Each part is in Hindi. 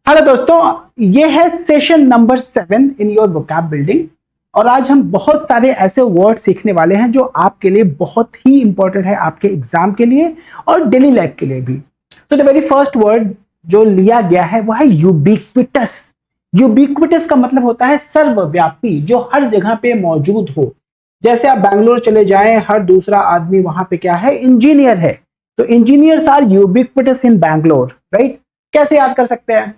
हेलो दोस्तों, ये है session number 7 in your vocab building. और आज हम बहुत सारे ऐसे वर्ड सीखने वाले हैं जो आपके लिए बहुत ही इंपॉर्टेंट है, आपके एग्जाम के लिए और डेली लाइफ के लिए भी। तो द वेरी फर्स्ट वर्ड जो लिया गया है वो है यूबिक्विटस। यूबिक्विटस का मतलब होता है सर्वव्यापी, जो हर जगह पे मौजूद हो। जैसे आप बैंगलोर चले जाएं, हर दूसरा आदमी वहां पे क्या है, इंजीनियर है। तो engineers are ubiquitous in Bangalore, right. कैसे याद कर सकते हैं?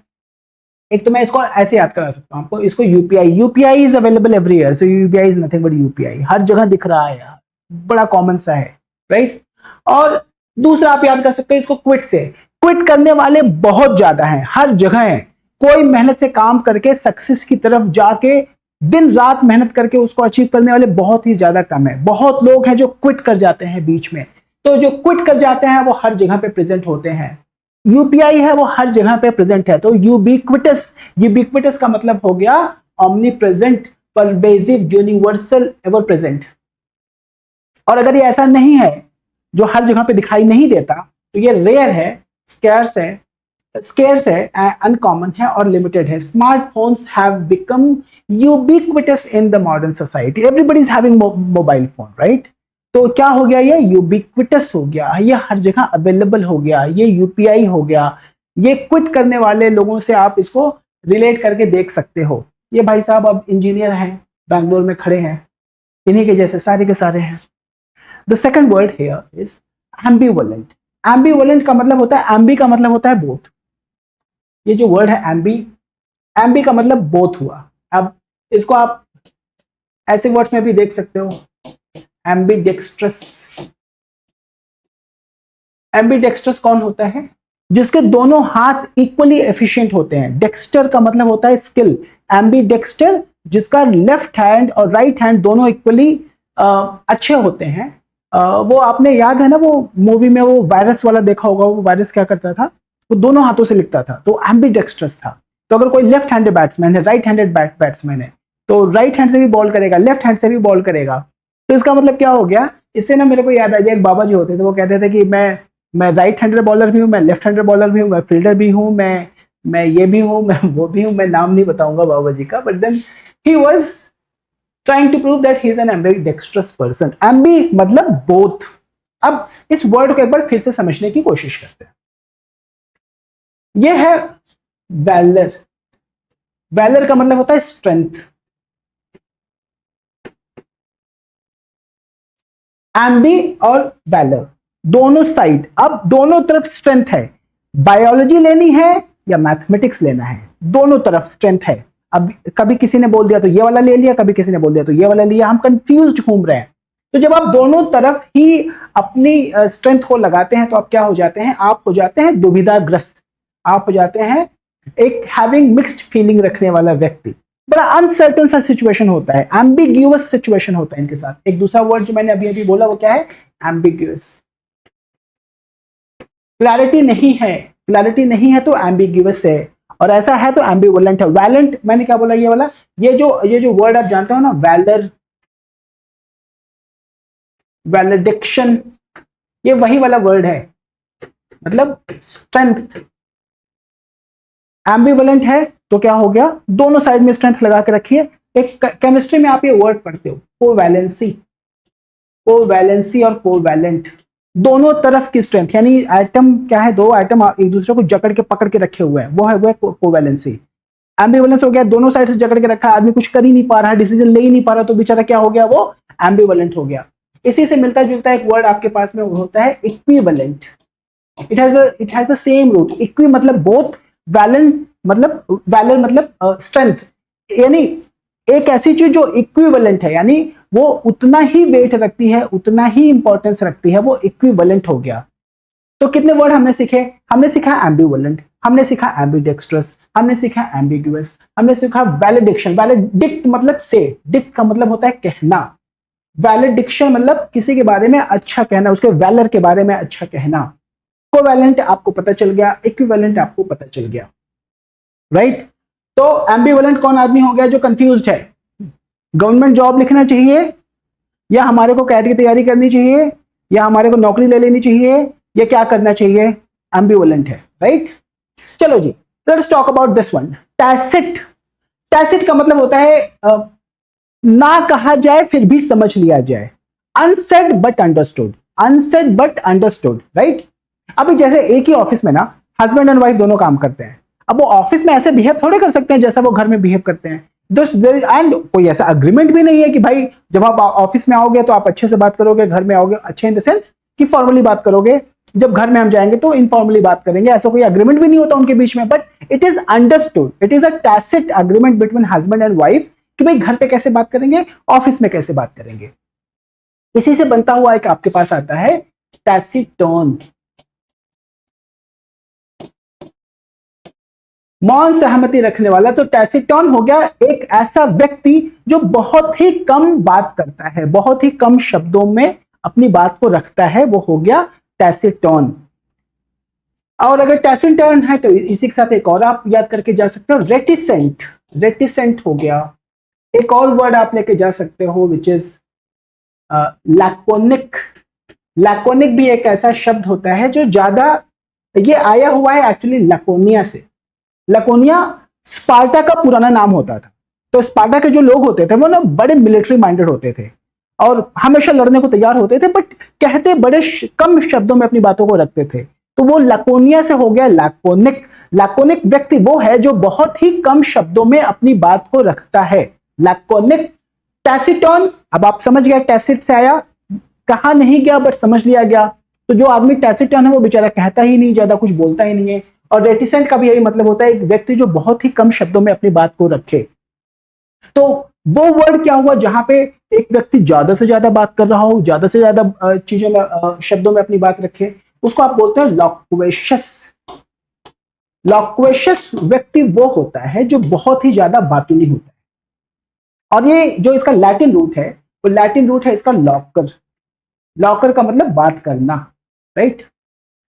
एक तो मैं इसको ऐसे याद करा सकता हूँ आपको, इसको UPI is available everywhere, so UPI is nothing but UPI, हर जगह दिख रहा है यार, बड़ा कॉमन सा है, राइट। और दूसरा आप याद कर सकते हैं इसको क्विट से। क्विट करने वाले बहुत ज्यादा हैं, हर जगह हैं। कोई मेहनत से काम करके सक्सेस की तरफ जाके दिन रात मेहनत करके उसको अचीव करने वाले बहुत ही ज्यादा कम है। बहुत लोग हैं जो क्विट कर जाते हैं बीच में। तो जो क्विट कर जाते हैं वो हर जगह पे प्रेजेंट होते हैं। यूपीआई है वो हर जगह पे प्रेजेंट है। तो यूबिक्विटस, यूबिक्विटस का मतलब हो गया omni present, pervasive, universal, ever present. और अगर ये ऐसा नहीं है, जो हर जगह पे दिखाई नहीं देता, तो ये रेयर है, स्कैर्स है, अनकॉमन है और लिमिटेड है। Smartphones have become ubiquitous in the modern society. Everybody is having mobile phone, right. तो क्या हो गया, ये यूबिक्विटस हो गया, ये हर जगह अवेलेबल हो गया, ये यूपीआई हो गया। ये क्विट करने वाले लोगों से आप इसको रिलेट करके देख सकते हो। ये भाई साहब अब इंजीनियर हैं, बैंगलोर में खड़े हैं, इन्हीं के जैसे सारे के सारे हैं। The second word here is ambivalent. Ambivalent का मतलब होता है, एम्बी का मतलब होता है बोथ। ये जो वर्ड है एम्बी, एम्बी का मतलब बोथ हुआ। अब इसको आप ऐसे वर्ड्स में भी देख सकते हो, एम्बीडेक्स्ट्रस। एम्बीडेक्स्ट्रस कौन होता है? जिसके दोनों हाथ इक्वली एफिशिएंट होते हैं। डेक्स्टर का मतलब होता है स्किल। एम्बीडेक्स्टर जिसका लेफ्ट हैंड और राइट हैंड दोनों इक्वली अच्छे होते हैं। वो आपने याद है ना, वो मूवी में वो वायरस वाला देखा होगा, वो वायरस क्या करता था, वो दोनों हाथों से लिखता था, तो एम्बीडेक्स्ट्रस था। तो अगर कोई लेफ्ट हैंडेड बैट्समैन है, राइट हैंडेड बैट्समैन है, तो राइट हैंड से भी बॉल करेगा, लेफ्ट हैंड से भी बॉल करेगा। तो इसका मतलब क्या हो गया? इससे ना मेरे को याद आ गया, एक बाबा जी होते थे, वो कहते थे कि मैं राइट हैंडेड बॉलर भी हूँ, मैं लेफ्ट हैंडेड बॉलर भी हूँ, मैं फील्डर भी हूँ, मैं ये भी हूँ, मैं वो भी हूँ। मैं नाम नहीं बताऊंगा बाबा जी का, but then he was trying to prove that he is an ambidextrous person. Ambi मतलब बोथ। अब इस वर्ड को एक बार फिर से समझने की कोशिश करते हैं। ये है वैलर। वैलर का मतलब होता है स्ट्रेंथ। एम्बी और वैलर दोनों साइड, अब दोनों तरफ स्ट्रेंथ है। बायोलॉजी लेनी है या मैथमेटिक्स लेना है, दोनों तरफ स्ट्रेंथ है। अब कभी किसी ने बोल दिया तो ये वाला ले लिया, कभी किसी ने बोल दिया तो ये वाला लिया, हम कंफ्यूज घूम रहे हैं। तो जब आप दोनों तरफ ही अपनी स्ट्रेंथ को लगाते हैं तो आप क्या हो जाते हैं? आप हो जाते हैं दुविधाग्रस्त, आप हो जाते हैं एक हैविंग मिक्स्ड फीलिंग रखने वाला व्यक्ति। बड़ा अनसर्टन सा सिचुएशन होता है, एम्बिग्यूअस सिचुएशन होता है इनके साथ। एक दूसरा वर्ड जो मैंने अभी अभी बोला वो क्या है? एम्बिग्यूअस। क्लैरिटी नहीं है, क्लैरिटी नहीं है तो एम्बिग्यूअस है, और ऐसा है तो एम्बिवलेंट है। वैलेंट मैंने क्या बोला, ये वाला, ये जो वर्ड आप जानते हो ना, वैलर, वैलिडिक्शन, ये वही वाला वर्ड है, मतलब स्ट्रेंथ। एम्बिवलेंट है तो क्या हो गया? दोनों साइड में स्ट्रेंथ लगा के रखिए। एक केमिस्ट्री में आप ये वर्ड पढ़ते हो, कोवैलेंसी। कोवैलेंसी और कोवैलेंट, दोनों तरफ की स्ट्रेंथ, यानी एटम क्या है, दो एटम एक दूसरे को जकड़ के पकड़ के रखे हुए हैं, वो है कोवैलेंसी। एम्बिवलेंस हो गया, दोनों साइड से जकड़ के रखा है, आदमी कुछ कर ही नहीं पा रहा है, डिसीजन ले ही नहीं पा रहा, तो बेचारा क्या हो गया? वो एम्बिवलेंट हो गया। इसी से मिलता जुलता एक वर्ड आपके पास में होता है equivalent. It has the same root. Equi मतलब बोथ, वैलेंस मतलब, वैलर मतलब स्ट्रेंथ। यानी एक ऐसी चीज जो इक्विवेलेंट है, यानी वो उतना ही वेट रखती है, उतना ही इंपॉर्टेंस रखती है, वो इक्विवेलेंट हो गया। तो कितने वर्ड हमने सीखे? हमने सीखा एम्बिवलेंट, हमने सीखा एम्बिडेक्स्ट्रस, हमने सीखा एम्बिगुअस, हमने सीखा वैलिडिक्शन। वैलिडिक्ट मतलब से, डिक्ट का मतलब होता है कहना। वैलिडिक्शन मतलब किसी के बारे में अच्छा कहना, उसके वैलर के बारे में अच्छा कहना। कोवैलेंट आपको पता चल गया, इक्विवेलेंट आपको पता चल गया, राइट। तो एम्बिवलेंट कौन आदमी हो गया? जो कंफ्यूज्ड है। गवर्नमेंट जॉब लिखना चाहिए, या हमारे को कैट की तैयारी करनी चाहिए, या हमारे को नौकरी ले लेनी चाहिए, या क्या करना चाहिए? एम्बिवलेंट है, राइट। चलो जी, let's talk about this one, tacit. Tacit का मतलब होता है ना कहा जाए फिर भी समझ लिया जाए, unsaid but understood, unsaid but understood, right. अभी जैसे एक ही ऑफिस में ना हस्बैंड एंड वाइफ दोनों काम करते हैं, अब वो ऑफिस में ऐसे बिहेव थोड़े कर सकते हैं जैसा वो घर में बिहेव करते हैं। एंड कोई ऐसा अग्रीमेंट भी नहीं है कि भाई जब आप ऑफिस में आओगे तो आप अच्छे से बात करोगे, घर में आओगे अच्छे इन द सेंस कि फॉर्मली बात करोगे, जब घर में हम जाएंगे तो इनफॉर्मली बात करेंगे, ऐसा कोई अग्रीमेंट भी नहीं होता उनके बीच में। But it is understood, it is a tacit agreement between husband and wife कि भाई घर पे कैसे बात करेंगे, ऑफिस में कैसे बात करेंगे। इसी से बनता हुआ एक आपके पास आता है टैसिटोन। मौन सहमति रखने वाला, तो टैसिटोन हो गया एक ऐसा व्यक्ति जो बहुत ही कम बात करता है, बहुत ही कम शब्दों में अपनी बात को रखता है, वो हो गया टैसिटोन। और अगर टैसिटोन है तो इसी के साथ एक और आप याद करके जा सकते हो, रेटिसेंट। रेटिसेंट हो गया। एक और वर्ड आप लेके जा सकते हो विच इज लैकोनिक। लैकोनिक भी एक ऐसा शब्द होता है जो ज्यादा, ये आया हुआ है एक्चुअली लैकोनिया से। लैकोनिया स्पार्टा का पुराना नाम होता था। तो स्पार्टा के जो लोग होते थे वो ना बड़े मिलिट्री माइंडेड होते थे और हमेशा लड़ने को तैयार होते थे, बट कहते बड़े कम शब्दों में अपनी बातों को रखते थे। तो वो लैकोनिया से हो गया लैकोनिक। लैकोनिक व्यक्ति वो है जो बहुत ही कम शब्दों में अपनी बात को रखता है, लैकोनिक। टैसिटोन, अब आप समझ गए टैसिट से आया, कहा नहीं गया बट समझ लिया गया। तो जो आदमी टैसिटोन है वो बेचारा कहता ही नहीं, ज्यादा कुछ बोलता ही नहीं है। और रेटिसेंट का भी यही मतलब होता है, एक व्यक्ति जो बहुत ही कम शब्दों में अपनी बात को रखे। तो वो वर्ड क्या हुआ जहां पे एक व्यक्ति ज्यादा से ज्यादा बात कर रहा हो, ज्यादा से ज्यादा चीजों में शब्दों में अपनी बात रखे, उसको आप बोलते हैं लॉक्वेशियस। लॉक्वेशियस व्यक्ति वो होता है जो बहुत ही ज्यादा बातूनी होता है। और ये जो इसका लैटिन रूट है, वो लैटिन रूट है इसका लॉकर। लॉकर का मतलब बात करना, राइट।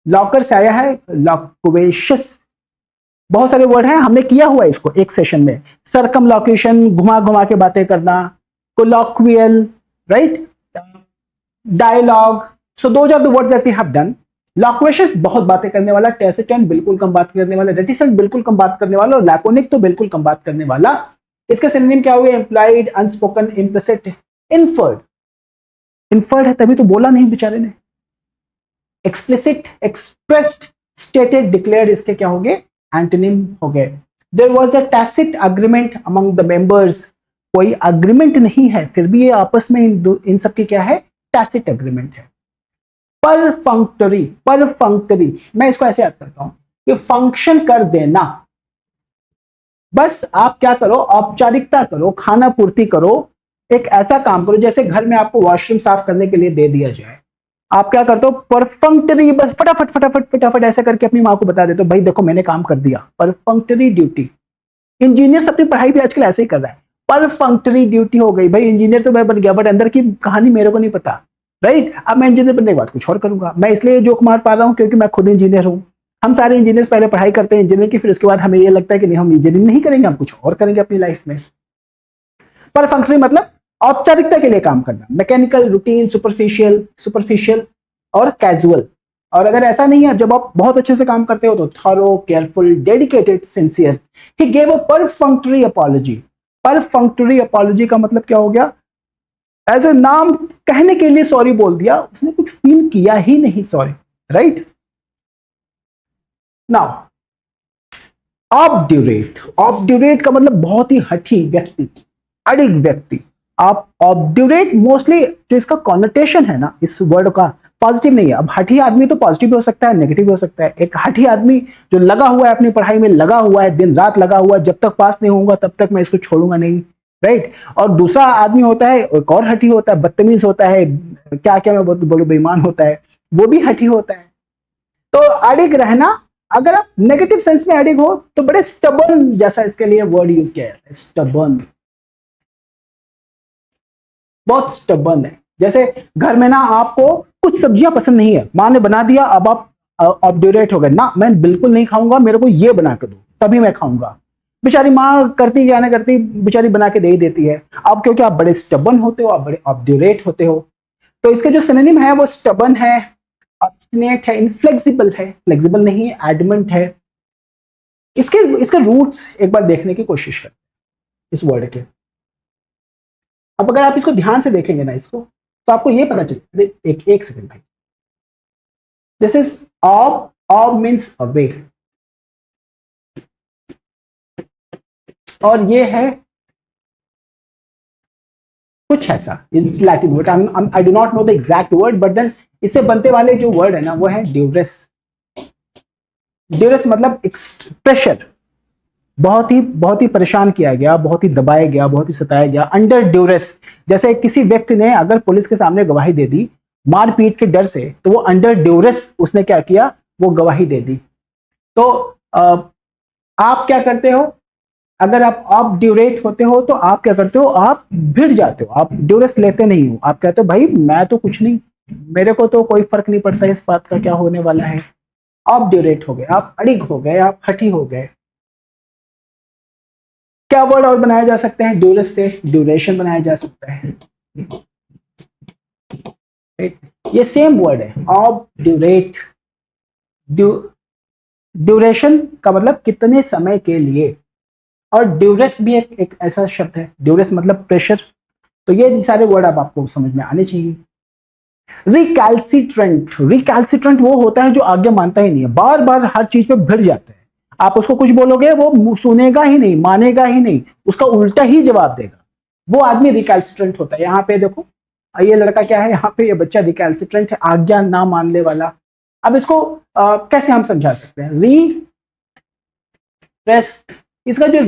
लॉकर से आया है लॉक्वेशियस। बहुत सारे वर्ड हैं, हमने किया हुआ है इसको एक सेशन में। सर्कमलोकेशन, घुमा घुमा के बातें करना, colloquial, right, dialogue. So those are the words that we have done. Loquacious बहुत बातें करने वाला, टैसिटोन बिल्कुल कम बात करने वाला, रेटिसेंट बिल्कुल कम बात करने वाला और लैकोनिक तो बिल्कुल कम बात करने वाला। इसके सिनोनिम क्या हुए? Implied, unspoken, implicit, inferred. Inferred है तभी तो बोला नहीं बेचारे ने। एक्सप्लिसिट, एक्सप्रेस्ड, स्टेटेड, डिक्लेयर्ड, इसके क्या हो गए? एंटोनिम हो गए। There was a tacit agreement among the members. कोई अग्रीमेंट नहीं है फिर भी ये आपस में इन सब की क्या है? टैसिट अग्रीमेंट है। परफंक्टरी, परफंक्टरी, मैं इसको ऐसे याद करता हूं कि फंक्शन कर देना। बस आप क्या करो? औपचारिकता करो, खाना पूर्ति करो, एक ऐसा काम करो जैसे घर में आपको वॉशरूम साफ करने के लिए दे दिया जाए। आप क्या करते हो? परफंक्टरी, बस फटाफट फटाफट फटाफट ऐसा करके अपनी माँ को बता देते हो, भाई देखो मैंने काम कर दिया। परफंक्टरी ड्यूटी। इंजीनियर अपनी पढ़ाई भी आजकल ऐसे ही कर रहा है, परफंक्टरी ड्यूटी हो गई। भाई इंजीनियर तो मैं बन गया बट अंदर की कहानी मेरे को नहीं पता, राइट। अब मैं इंजीनियर बनने के बाद कुछ और करूंगा। मैं इसलिए जोक मार पा रहा हूं क्योंकि मैं खुद इंजीनियर हूं। हम सारे इंजीनियर्स पहले पढ़ाई करते हैं इंजीनियर की, फिर उसके बाद हमें ये लगता है कि नहीं हम इंजीनियरिंग नहीं करेंगे, हम कुछ और करेंगे अपनी लाइफ में। परफंक्टरी मतलब औपचारिकता के लिए काम करना, मैकेनिकल, रूटीन, सुपरफिशियल, सुपरफिशियल और कैजुअल। और अगर ऐसा नहीं है, जब आप बहुत अच्छे से काम करते हो तो thorough, careful, dedicated, sincere. He gave a perfunctory apology. Perfunctory apology का मतलब क्या हो गया? एज ए नाम कहने के लिए सॉरी बोल दिया, उसने कुछ फील किया ही नहीं sorry, right. Now obdurate. Obdurate का मतलब बहुत ही हठी व्यक्ति, अड़िग व्यक्ति। आप ऑब्ड्यूरेट मोस्टली जो इसका कॉनोटेशन है ना इस वर्ड का, पॉजिटिव नहीं है। अब हठी आदमी तो पॉजिटिव भी हो सकता है, नेगेटिव भी हो सकता है। एक हठी आदमी जो लगा हुआ है अपनी पढ़ाई में, लगा हुआ है, दिन रात लगा हुआ है, जब तक पास नहीं होऊंगा तब तक मैं इसको छोड़ूंगा नहीं, राइट। और दूसरा आदमी होता है, एक और हठी होता है, बदतमीज होता है, क्या क्या मैं बोलूं, बेईमान होता है, वो भी हठी होता है। तो अड़िग रहना, अगर आप नेगेटिव सेंस में अड़िग हो तो बड़े स्टबर्न जैसा इसके लिए वर्ड यूज किया जाता है, स्टबर्न। बहुत स्टबर्न है। जैसे घर में ना आपको कुछ सब्जियां पसंद नहीं है, माँ ने बना दिया, अब आप ऑब्ड्यूरेट हो गए ना, मैं बिल्कुल नहीं खाऊंगा, मेरे को ये बना के दो तभी मैं खाऊंगा। बेचारी माँ करती क्या ना करती, बेचारी बना के दे ही देती है। अब क्योंकि आप बड़े स्टबर्न होते हो, आप बड़े ऑब्ड्यूरेट होते हो, तो इसके जो सिनोनिम है वो स्टबर्न है, ऑब्स्टिनेट है, इनफ्लेक्सिबल है, फ्लेक्सिबल नहीं है, एडमेंट है, इसके इसके रूट्स एक बार देखने की कोशिश करें इस वर्ड के। अब अगर आप इसको ध्यान से देखेंगे ना इसको, तो आपको ये पता चले, एक सेकंड भाई, this is ob means away, और ये है कुछ ऐसा, Latin word, I do not know the exact word, but then इससे बनते वाले जो वर्ड है ना वो है ड्यूरेस। ड्यूरेस मतलब प्रेशर, बहुत ही परेशान किया गया, बहुत ही दबाया गया, बहुत ही सताया गया, अंडर ड्यूरेस। जैसे किसी व्यक्ति ने अगर पुलिस के सामने गवाही दे दी मारपीट के डर से, तो वो अंडर ड्यूरेस उसने क्या किया, वो गवाही दे दी। तो आप क्या करते हो, अगर आप ड्यूरेट होते हो तो आप क्या करते हो, आप भिड़ जाते हो, आप ड्यूरेस लेते नहीं हो, आप कहते हो भाई मैं तो कुछ नहीं, मेरे को तो कोई फर्क नहीं पड़ता इस बात का क्या होने वाला है। आप ड्यूरेट हो गए, आप अड़िग हो गए, आप हठी हो गए। क्या वर्ड और बनाया जा सकते हैं ड्यूरेस से, ड्यूरेशन बनाया जा सकता है, ये सेम वर्ड है, ऑब ड्यूरेट। ड्यूरेशन का मतलब कितने समय के लिए, और ड्यूरेस भी एक ऐसा शब्द है, ड्यूरेस मतलब प्रेशर। तो ये सारे वर्ड अब आपको समझ में आने चाहिए। रिकैल्सिट्रेंट वो होता है जो आज्ञा मानता ही नहीं है, बार बार हर चीज पे भिड़ जाता है। आप उसको कुछ बोलोगे वो सुनेगा ही नहीं, मानेगा ही नहीं, उसका उल्टा ही जवाब देगा, वो आदमी रिकैल्सिट्रेंट होता है। यहाँ पे देखो ये लड़का क्या है, यहाँ पे ये बच्चा रिकैल्सिट्रेंट है, आज्ञा ना मानने वाला। अब इसको कैसे हम समझा सकते हैं, प्रेस, इसका जो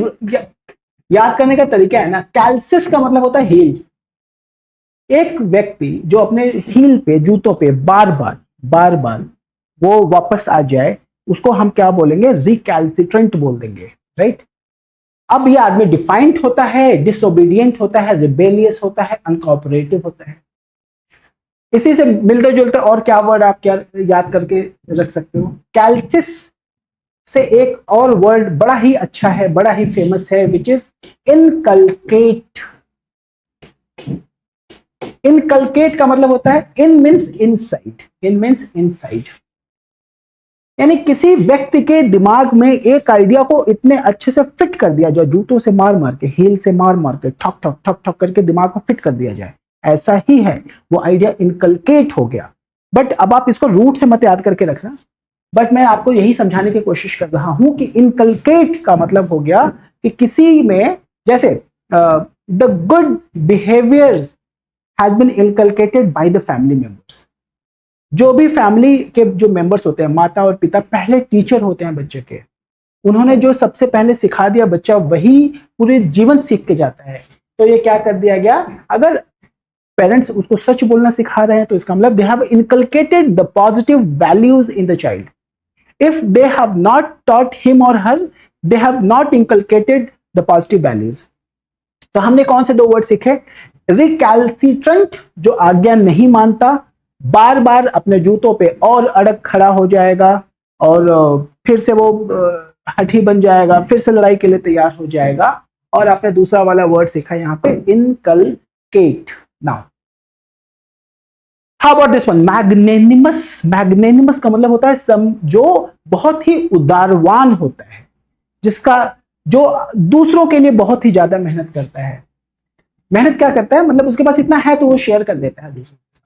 याद करने का तरीका है ना, कैल्सिस का मतलब होता है हील। एक व्यक्ति जो अपने हील पे, जूतों पे बार बार वो वापस आ जाए, उसको हम क्या बोलेंगे, रिकैल्सिट्रेंट बोल देंगे, राइट। अब ये आदमी डिफाइंट होता है, डिसोबीडियंट होता है, रिबेलियस होता है, अनकोऑपरेटिव होता है। इसी से मिलते जुलते और क्या वर्ड आप क्या याद करके रख सकते हो, कैल्सिस से एक और वर्ड बड़ा ही अच्छा है, बड़ा ही फेमस है, विच इज इनकलकेट। इनकलकेट का मतलब होता है, इन मीन्स इनसाइड, इन मीन्स इनसाइड, यानी किसी व्यक्ति के दिमाग में एक आइडिया को इतने अच्छे से फिट कर दिया जाए, जूतों से मार मार के, हील से मार मार के, ठक ठक ठक ठक करके दिमाग को फिट कर दिया जाए, ऐसा ही है, वो आइडिया इनकलकेट हो गया। बट अब आप इसको रूट से मत याद करके रखना, बट मैं आपको यही समझाने की कोशिश कर रहा हूं कि इनकलकेट का मतलब हो गया कि किसी में, जैसे the good behaviour has been inculcated by the family members. जो भी फैमिली के जो मेंबर्स होते हैं, माता और पिता पहले टीचर होते हैं बच्चे के, उन्होंने जो सबसे पहले सिखा दिया, बच्चा वही पूरे जीवन सीख के जाता है। तो ये क्या कर दिया गया, अगर पेरेंट्स उसको सच बोलना सिखा रहे हैं तो इसका मतलब they have inculcated the positive values in the child. If they have not taught him और her, they have not inculcated the positive values. तो हमने कौन से दो वर्ड सीखे, रिकैल्सिट्रेंट जो आज्ञा नहीं मानता, बार बार अपने जूतों पे और अड़ग खड़ा हो जाएगा, और फिर से वो हठी बन जाएगा, फिर से लड़ाई के लिए तैयार हो जाएगा। और आपने दूसरा वाला वर्ड सीखा यहाँ पे, inculcate. Now how about this one, magnanimous. Magnanimous का मतलब होता है जो बहुत ही उदारवान होता है, जिसका जो दूसरों के लिए बहुत ही ज्यादा मेहनत करता है। मेहनत क्या करता है, मतलब उसके पास इतना है तो वो शेयर कर देता है दूसरों के साथ।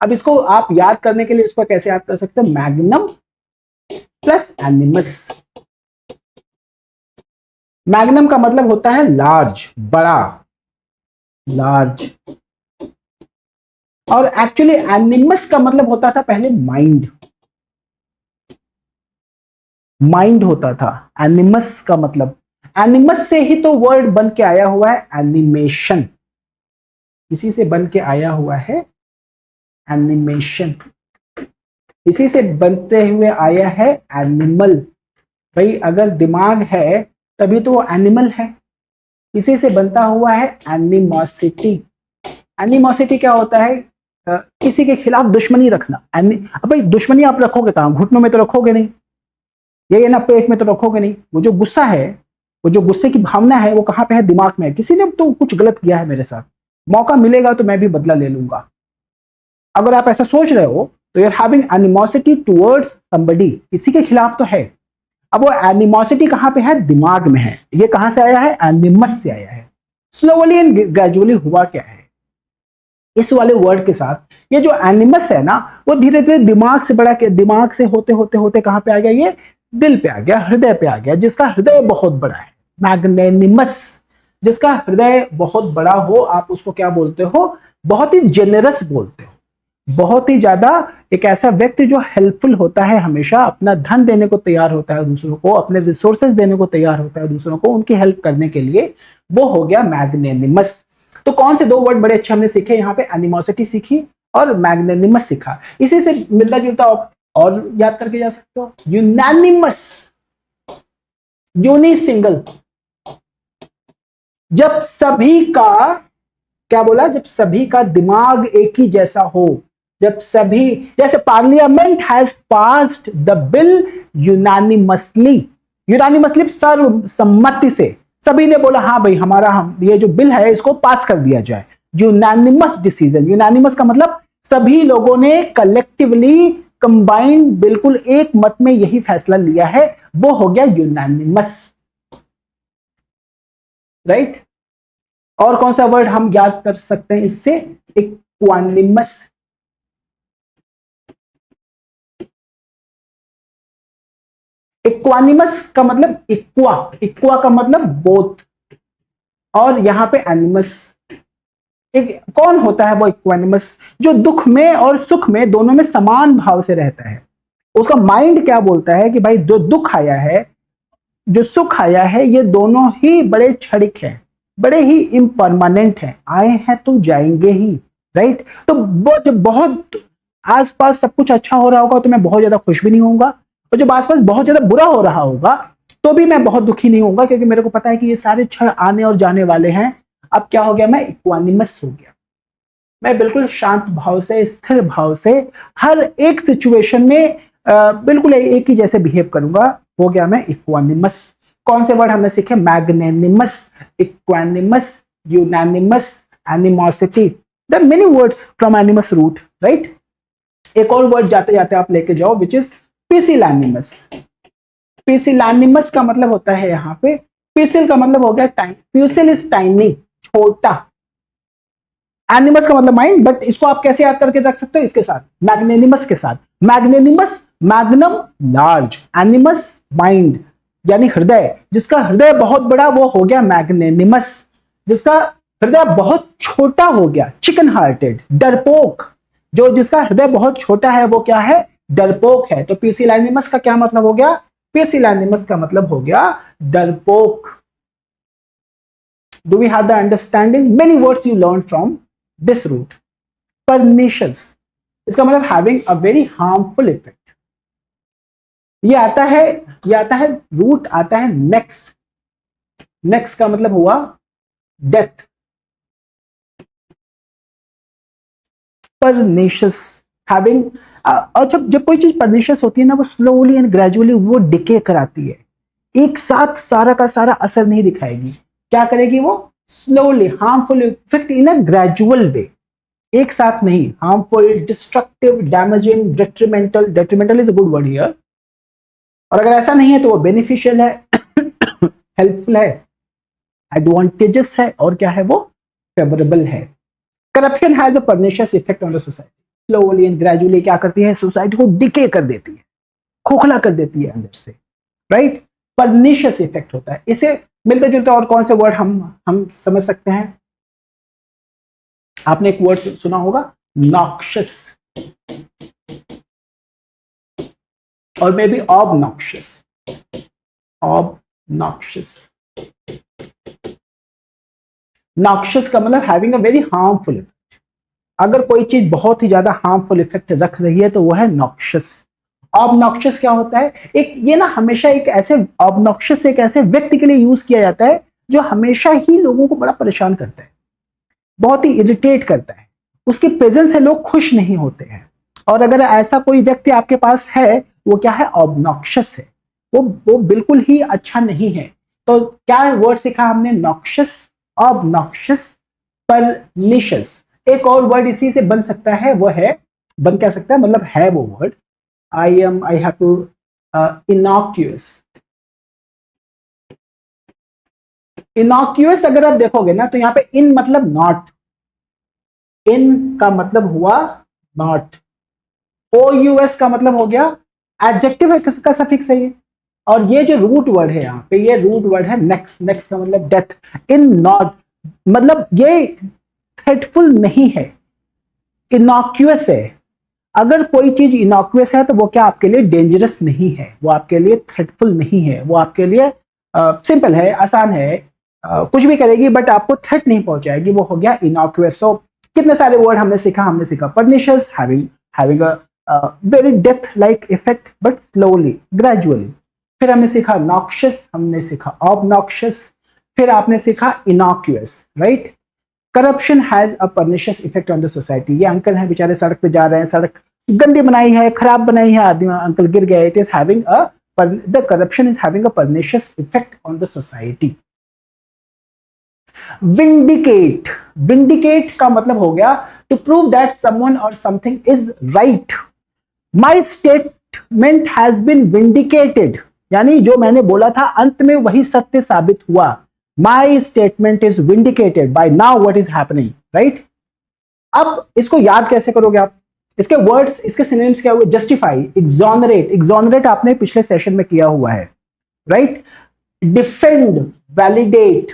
अब इसको आप याद करने के लिए इसको कैसे याद कर सकते हैं, मैग्नम प्लस एनिमस। मैग्नम का मतलब होता है लार्ज, बड़ा, लार्ज, और एक्चुअली एनिमस का मतलब होता था पहले माइंड, माइंड होता था एनिमस का मतलब। एनिमस से ही तो वर्ड बन के आया हुआ है एनिमेशन, इसी से बन के आया हुआ है एनिमेशन, इसी से बनते हुए आया है एनिमल। भाई अगर दिमाग है तभी तो वो एनिमल है। इसी से बनता हुआ है एनिमोसिटी। एनिमोसिटी क्या होता है, किसी के खिलाफ दुश्मनी रखना। अब भाई दुश्मनी आप रखोगे कहाँ, घुटनों में तो रखोगे नहीं, ये ना पेट में तो रखोगे नहीं। वो जो गुस्सा है, वो जो गुस्से की भावना है, वो कहाँ पे है, दिमाग में है। किसी ने तो कुछ गलत किया है मेरे साथ, मौका मिलेगा तो मैं भी बदला ले लूंगा। अगर आप ऐसा सोच रहे हो तो you are having animosity towards somebody, किसी के खिलाफ तो है। अब वो एनिमोसिटी कहां पे है? दिमाग में है। ये कहां से आया है? एनिमस से आया है। स्लोली एंड ग्रेजुअली हुआ क्या है इस वाले वर्ड के साथ? ये जो एनिमस है ना, वो धीरे धीरे दिमाग से बड़ा के दिमाग से होते होते होते कहां पे आ गया? ये दिल पे आ गया, हृदय पे आ गया, जिसका हृदय बहुत बड़ा है। मैग्नेनिमस, जिसका हृदय बहुत बड़ा हो, आप उसको क्या बोलते हो? बहुत ही जेनरस बोलते हो। बहुत ही ज्यादा एक ऐसा व्यक्ति जो हेल्पफुल होता है, हमेशा अपना धन देने को तैयार होता है दूसरों को, अपने रिसोर्सेज देने को तैयार होता है दूसरों को, उनकी हेल्प करने के लिए, वो हो गया मैग्नेनिमस। तो कौन से दो वर्ड बड़े अच्छे हमने सीखे यहाँ पे? एनिमोसिटी सीखी और मैग्नेनिमस सीखा। इसी से मिलता जुलता और याद करके जा सकते हो, यूनानिमस, यूनि सिंगल, जब सभी का, क्या बोला? जब सभी का दिमाग एक ही जैसा हो, जब सभी, जैसे parliament has passed the bill unanimously, unanimously सर्वसम्मति से, सभी ने बोला हाँ भाई हमारा, हम ये जो बिल है इसको पास कर दिया जाए। यूनानिमस डिसीजन, यूनानिमस का मतलब सभी लोगों ने कलेक्टिवली कंबाइंड बिल्कुल एक मत में यही फैसला लिया है, वो हो गया यूनानिमस, राइट। और कौन सा वर्ड हम याद कर सकते हैं इससे? इक्वानिमस, इक्वानिमस का मतलब इक्वा, इक्वा का मतलब बोथ, और यहां पे एनिमस। एक कौन होता है वो इक्वानिमस? जो दुख में और सुख में दोनों में समान भाव से रहता है। उसका माइंड क्या बोलता है कि भाई जो दुख आया है, जो सुख आया है, ये दोनों ही बड़े क्षणिक हैं, बड़े ही इम्परमानेंट हैं, आए हैं तो जाएंगे ही, राइट। तो वो जब बहुत आसपास सब कुछ अच्छा हो रहा होगा तो मैं बहुत ज्यादा खुश भी नहीं होऊंगा, और जब आसपास बहुत ज्यादा बुरा हो रहा होगा तो भी मैं बहुत दुखी नहीं होऊंगा, क्योंकि मेरे को पता है कि ये सारे क्षण आने और जाने वाले हैं। अब क्या हो गया? मैं इक्वानिमस हो गया। मैं बिल्कुल शांत भाव से, स्थिर भाव से हर एक सिचुएशन में बिल्कुल एक ही जैसे बिहेव करूंगा, हो गया मैं इक्वानिमस। कौन से वर्ड हमने सीखे? Magnanimous, equanimous, unanimous, animosity. There many words from animus root, right. एक और वर्ड जाते जाते आप लेके जाओ, विच इज पिसिलैनिमस। पिसिलैनिमस का मतलब होता है यहां पे, पिसिल का मतलब हो गया टाइम, पिसिल इज टाइनी, छोटा। एनिमस का मतलब माइंड, बट इसको आप कैसे याद करके रख सकते हो? इसके साथ, मैग्नेनिमस के साथ। मैग्नेनिमस, मैग्नम लार्ज, एनिमस माइंड यानी हृदय, जिसका हृदय बहुत बड़ा वो हो गया मैग्नेनिमस, जिसका हृदय बहुत छोटा हो गया चिकन हार्टेड, डरपोक। जो जिसका हृदय बहुत छोटा है वो क्या है? डरपोक है। तो पिसिलैनिमस का क्या मतलब हो गया? पिसिलैनिमस का मतलब हो गया डरपोक। Do we have the understanding? Many words you learn from this root. Pernicious, इसका मतलब having a very harmful effect. ये आता है रूट, आता है नेक्स। नेक्स का मतलब हुआ डेथ। परनिशियस, हैविंग, और जब कोई चीज परनिशियस होती है ना, वो स्लोली एंड ग्रेजुअली वो डिके कराती है, एक साथ सारा का सारा असर नहीं दिखाएगी। क्या करेगी वो? Slowly, harmful effect in a gradual way, एक साथ नहीं। Harmful, destructive, damaging, detrimental, detrimental is a good word here. और अगर ऐसा नहीं है तो वो बेनिफिशियल है, हेल्पफुल है, एडवांटेजेस है, और क्या है वो? फेवरेबल है। Corruption has a pernicious effect on the society. Slowly and gradually क्या करती है? सोसाइटी को डिके कर देती है, खोखला कर देती है अंदर से, राइट। परनिशियस इफेक्ट होता है। इसे मिलते जुलते और कौन से वर्ड हम समझ सकते हैं? आपने एक वर्ड सुना होगा, नॉक्शियस, और may be obnoxious. Obnoxious, noxious का मतलब having a very harmful effect. अगर कोई चीज बहुत ही ज्यादा हार्मफुल इफेक्ट रख रही है तो वो है नॉक्शियस। ऑबनॉक्शियस क्या होता है? एक ये ना हमेशा एक ऐसे, ऑबनॉक्शियस एक ऐसे व्यक्ति के लिए यूज किया जाता है जो हमेशा ही लोगों को बड़ा परेशान करता है, बहुत ही इरिटेट करता है, उसकी प्रेजेंस से लोग खुश नहीं होते हैं। और अगर ऐसा कोई व्यक्ति आपके पास है, वो क्या है? ऑबनॉक्शियस है। वो बिल्कुल ही अच्छा नहीं है। तो क्या वर्ड सीखा हमने? Noxious, obnoxious, pernicious. एक और वर्ड इसी से बन सकता है, वो है, बन क्या सकता है मतलब है वो वर्ड, आई हैव टू, इनॉक्यूअस। इनॉक्यूअस अगर आप देखोगे ना तो यहाँ पे इन मतलब नॉट, इन का मतलब हुआ नॉट, OUS का मतलब हो गया एडजेक्टिव है, किसका सफिक्स है ये, और ये जो रूट वर्ड है यहाँ पे, ये रूट वर्ड है नेक्स्ट, नेक्स्ट का मतलब डेथ, इन नॉट मतलब ये थ्रेटफुल नहीं है, इनॉक्यूअस है। अगर कोई चीज इनॉक्यूअस है तो वो क्या आपके लिए डेंजरस नहीं है, वो आपके लिए थ्रेटफुल नहीं है, वो आपके लिए सिंपल है, आसान है, कुछ भी करेगी बट आपको थ्रेट नहीं पहुंचाएगी, वो हो गया इनॉक्यूअस। सो कितने सारे वर्ड हमने सीखा pernicious, having a very death like effect but slowly gradually. फिर हमने सीखा नॉक्शियस, हमने सीखा ऑबनॉक्शियस, फिर आपने सीखा innocuous, right. Corruption has a pernicious effect on the society, ये अंकल हैं बेचारे सड़क पे जा रहे हैं, सड़क गंदी बनाई है, खराब बनाई है, आदमी अंकल गिर गए, it is having a the corruption is having a pernicious effect on the society. Vindicate, vindicate का मतलब हो गया टू प्रूव दैट समवन और something is right, my statement has been vindicated, यानी जो मैंने बोला था अंत में वही सत्य साबित हुआ, my statement is vindicated by now what is happening, right. अब इसको याद कैसे करोगे आप, इसके वर्ड्स, इसके सिनोनिम्स क्या हुए, जस्टिफाई, एक्सोनरेट, एक्सोनरेट आपने पिछले सेशन में किया हुआ है, राइट, डिफेंड, वैलिडेट,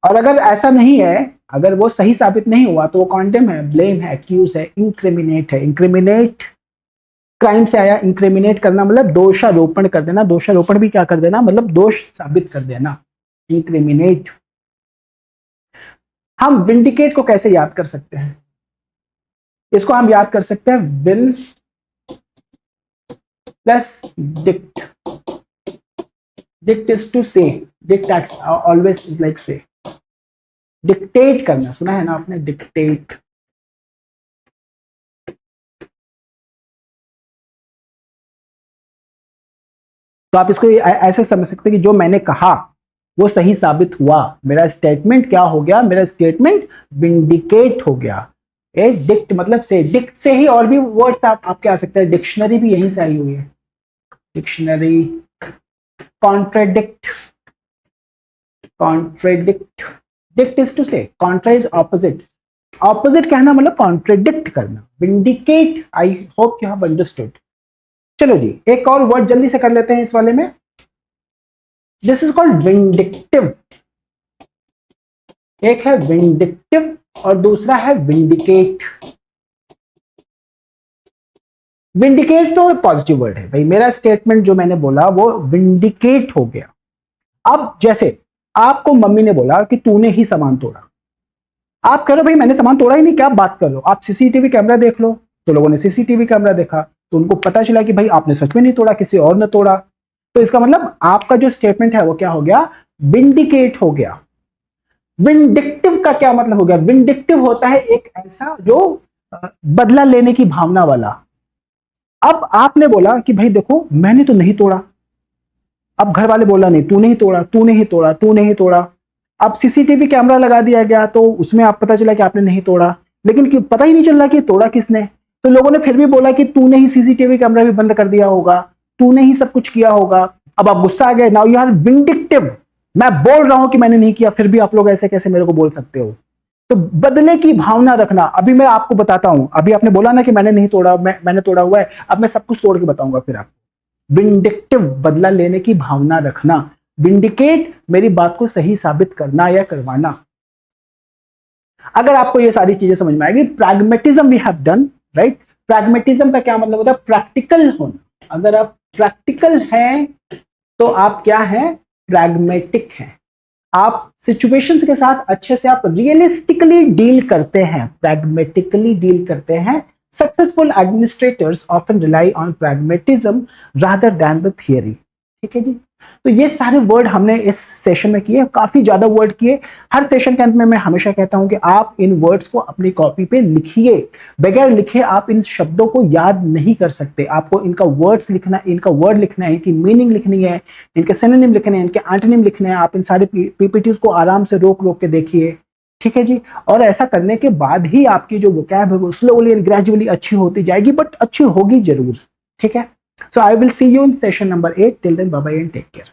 और अगर ऐसा नहीं है, अगर वो सही साबित नहीं हुआ तो वो कॉन्डेम है, ब्लेम है, एक्यूज है, इंक्रिमिनेट है। इंक्रिमिनेट क्राइम से आया, इंक्रिमिनेट करना मतलब दोषारोपण कर देना, दोषारोपण भी क्या कर देना मतलब दोष साबित कर देना, इंक्रिमिनेट। हम विंडिकेट को कैसे याद कर सकते हैं, इसको हम याद कर सकते हैं vin plus dict, dict is to say, dict always is like say, dictate करना, सुना है ना आपने, डिक्टेट। तो आप इसको ऐसे समझ सकते हैं कि जो मैंने कहा वो सही साबित हुआ, मेरा स्टेटमेंट क्या हो गया, मेरा स्टेटमेंट विंडिकेट हो गया। डिक्ट मतलब से, डिक्ट से ही और भी वर्ड्स आपके आ सकते हैं, डिक्शनरी भी यहीं से आई हुई है, dictionary, contradict, contradict, dict is to say, contra is opposite, opposite कहना मतलब कॉन्ट्राडिक्ट करना, vindicate, I hope you have understood. चलो जी एक और वर्ड जल्दी से कर लेते हैं इस वाले में, दिस इज कॉल्ड विंडिक्टिव, एक है विंडिक्टिव और दूसरा है विंडिकेट। विंडिकेट तो पॉजिटिव वर्ड है भाई, मेरा स्टेटमेंट जो मैंने बोला वो विंडिकेट हो गया। अब जैसे आपको मम्मी ने बोला कि तूने ही सामान तोड़ा, आप कह रहे हो भाई मैंने सामान तोड़ा ही नहीं, क्या बात कर लो, आप सीसीटीवी कैमरा देख लो, तो लोगों ने सीसीटीवी कैमरा देखा तो उनको पता चला कि भाई आपने सच में नहीं तोड़ा, किसी और ने तोड़ा, तो इसका मतलब आपका जो स्टेटमेंट है वो क्या हो गया, विंडिकेट हो गया। विंडिक्टिव का क्या मतलब हो गया, विंडिक्टिव होता है एक ऐसा जो बदला लेने की भावना वाला। अब आपने बोला कि भाई देखो मैंने तो नहीं तोड़ा, अब घर वाले बोला नहीं तूने ही तोड़ा, तूने ही तोड़ा, तूने ही तोड़ा, अब सीसीटीवी कैमरा लगा दिया गया तो उसमें आप पता चला कि आपने नहीं तोड़ा, लेकिन पता ही नहीं चल रहा कि तोड़ा किसने, तो लोगों ने फिर भी बोला कि तूने ही सीसीटीवी कैमरा भी बंद कर दिया होगा, तूने ही सब कुछ किया होगा। अब आप गुस्सा आ गए, नाउ यू आर विंडिक्टिव, मैं बोल रहा हूं कि मैंने नहीं किया, फिर भी आप लोग ऐसे कैसे मेरे को बोल सकते हो, तो बदले की भावना रखना। अभी मैं आपको बताता हूं, अभी आपने बोला ना कि मैंने नहीं तोड़ा, मैंने तोड़ा हुआ है, अब मैं सब कुछ तोड़ के बताऊंगा फिर आपको। विंडिक्टिव बदला लेने की भावना रखना, विंडिकेट मेरी बात को सही साबित करना या करवाना। अगर आपको ये सारी चीजें समझ में आएगी, pragmatism we have done, right. Pragmatism का क्या मतलब होता है, प्रैक्टिकल होना। अगर आप प्रैक्टिकल हैं तो आप क्या हैं, प्रैग्मेटिक हैं, आप सिचुएशंस के साथ अच्छे से आप रियलिस्टिकली डील करते हैं, प्रैग्मेटिकली डील करते हैं। Successful administrators often rely on pragmatism rather than the theory. ठीक है जी, तो ये सारे वर्ड हमने इस सेशन में किए, काफी ज्यादा वर्ड किए। हर सेशन के अंत में मैं हमेशा कहता हूं कि आप इन वर्ड्स को अपनी कॉपी पे लिखिए, बगैर लिखे आप इन शब्दों को याद नहीं कर सकते। आपको इनका वर्ड्स लिखना, इनका वर्ड लिखना है, इनकी मीनिंग लिखनी है, इनके सिनोनिम लिखने हैं, इनके एंटोनिम लिखने हैं। आप इन सारे पीपीटीज को आराम से रोक रोक के देखिए, ठीक है जी। और ऐसा करने के बाद ही आपकी जो वोकैब है वो स्लोली एंड ग्रेजुअली अच्छी होती जाएगी, बट अच्छी होगी जरूर, ठीक है। So I will see you in session number 8. Till then, bye bye and take care.